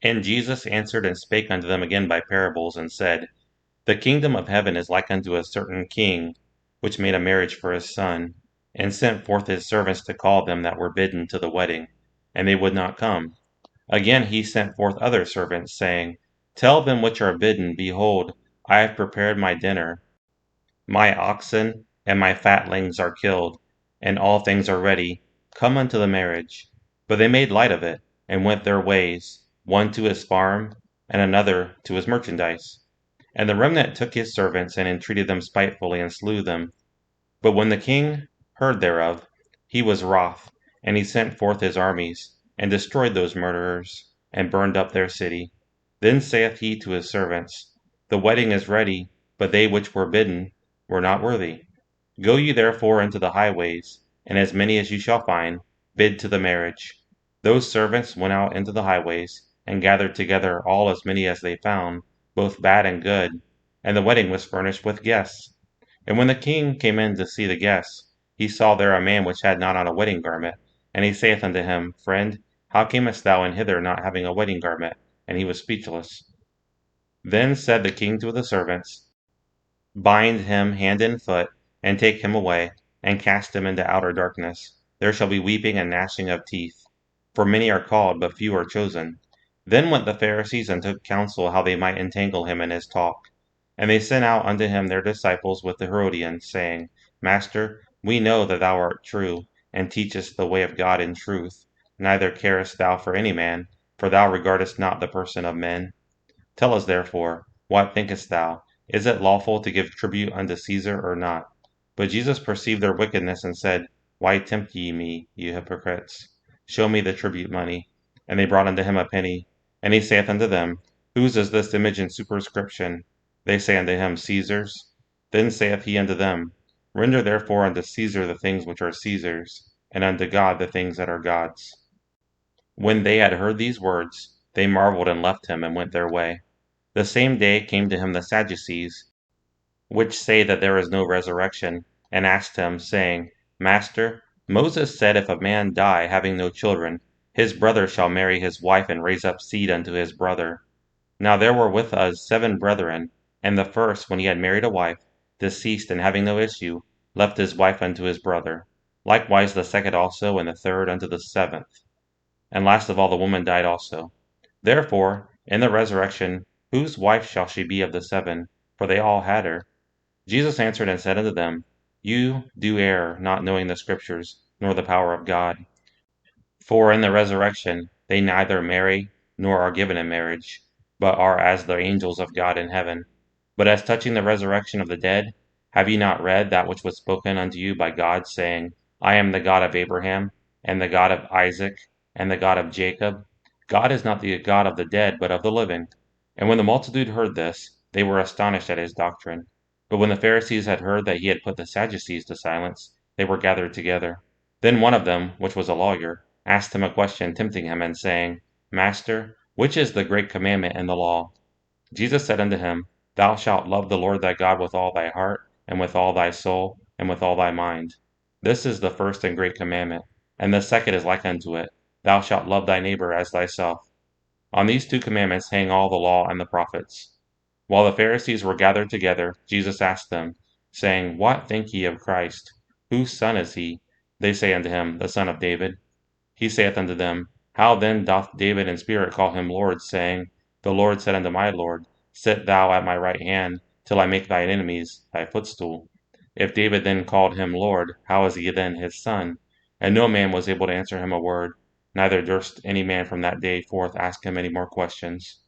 And Jesus answered and spake unto them again by parables, and said, The kingdom of heaven is like unto a certain king, which made a marriage for his son, and sent forth his servants to call them that were bidden to the wedding, and they would not come. Again he sent forth other servants, saying, Tell them which are bidden, Behold, I have prepared my dinner. My oxen and my fatlings are killed, and all things are ready. Come unto the marriage. But they made light of it, and went their ways, one to his farm, and another to his merchandise. And the remnant took his servants, and entreated them spitefully, and slew them. But when the king heard thereof, he was wroth, and he sent forth his armies, and destroyed those murderers, and burned up their city. Then saith he to his servants, The wedding is ready, but they which were bidden were not worthy. Go ye therefore into the highways, and as many as you shall find, bid to the marriage. Those servants went out into the highways, and gathered together all as many as they found, both bad and good, and the wedding was furnished with guests. And when the king came in to see the guests, he saw there a man which had not on a wedding garment. And he saith unto him, Friend, how camest thou in hither not having a wedding garment? And he was speechless. Then said the king to the servants, Bind him hand and foot, and take him away, and cast him into outer darkness. There shall be weeping and gnashing of teeth. For many are called, but few are chosen. Then went the Pharisees and took counsel how they might entangle him in his talk. And they sent out unto him their disciples with the Herodians, saying, Master, we know that thou art true, and teachest the way of God in truth. Neither carest thou for any man, for thou regardest not the person of men. Tell us therefore, what thinkest thou? Is it lawful to give tribute unto Caesar or not? But Jesus perceived their wickedness, and said, Why tempt ye me, ye hypocrites? Show me the tribute money. And they brought unto him a penny. And he saith unto them, Whose is this image and superscription? They say unto him, Caesar's. Then saith he unto them, Render therefore unto Caesar the things which are Caesar's, and unto God the things that are God's. When they had heard these words, they marveled, and left him, and went their way. The same day came to him the Sadducees, which say that there is no resurrection, and asked him, saying, Master, Moses said, If a man die having no children, his brother shall marry his wife, and raise up seed unto his brother. Now there were with us 7 brethren, and the first, when he had married a wife, deceased, and having no issue, left his wife unto his brother. Likewise the second also, and the third unto the 7th. And last of all the woman died also. Therefore, in the resurrection, whose wife shall she be of the 7? For they all had her. Jesus answered and said unto them, You do err, not knowing the Scriptures, nor the power of God. For in the resurrection they neither marry, nor are given in marriage, but are as the angels of God in heaven. But as touching the resurrection of the dead, have ye not read that which was spoken unto you by God, saying, I am the God of Abraham, and the God of Isaac, and the God of Jacob? God is not the God of the dead, but of the living. And when the multitude heard this, they were astonished at his doctrine. But when the Pharisees had heard that he had put the Sadducees to silence, they were gathered together. Then one of them, which was a lawyer, asked him a question, tempting him, and saying, Master, which is the great commandment in the law? Jesus said unto him, Thou shalt love the Lord thy God with all thy heart, and with all thy soul, and with all thy mind. This is the first and great commandment. And the second is like unto it, Thou shalt love thy neighbor as thyself. On these 2 commandments hang all the law and the prophets. While the Pharisees were gathered together, Jesus asked them, saying, What think ye of Christ? Whose son is he? They say unto him, The son of David. He saith unto them, How then doth David in spirit call him Lord, saying, The Lord said unto my Lord, Sit thou at my right hand, till I make thine enemies thy footstool. If David then called him Lord, how is he then his son? And no man was able to answer him a word, neither durst any man from that day forth ask him any more questions.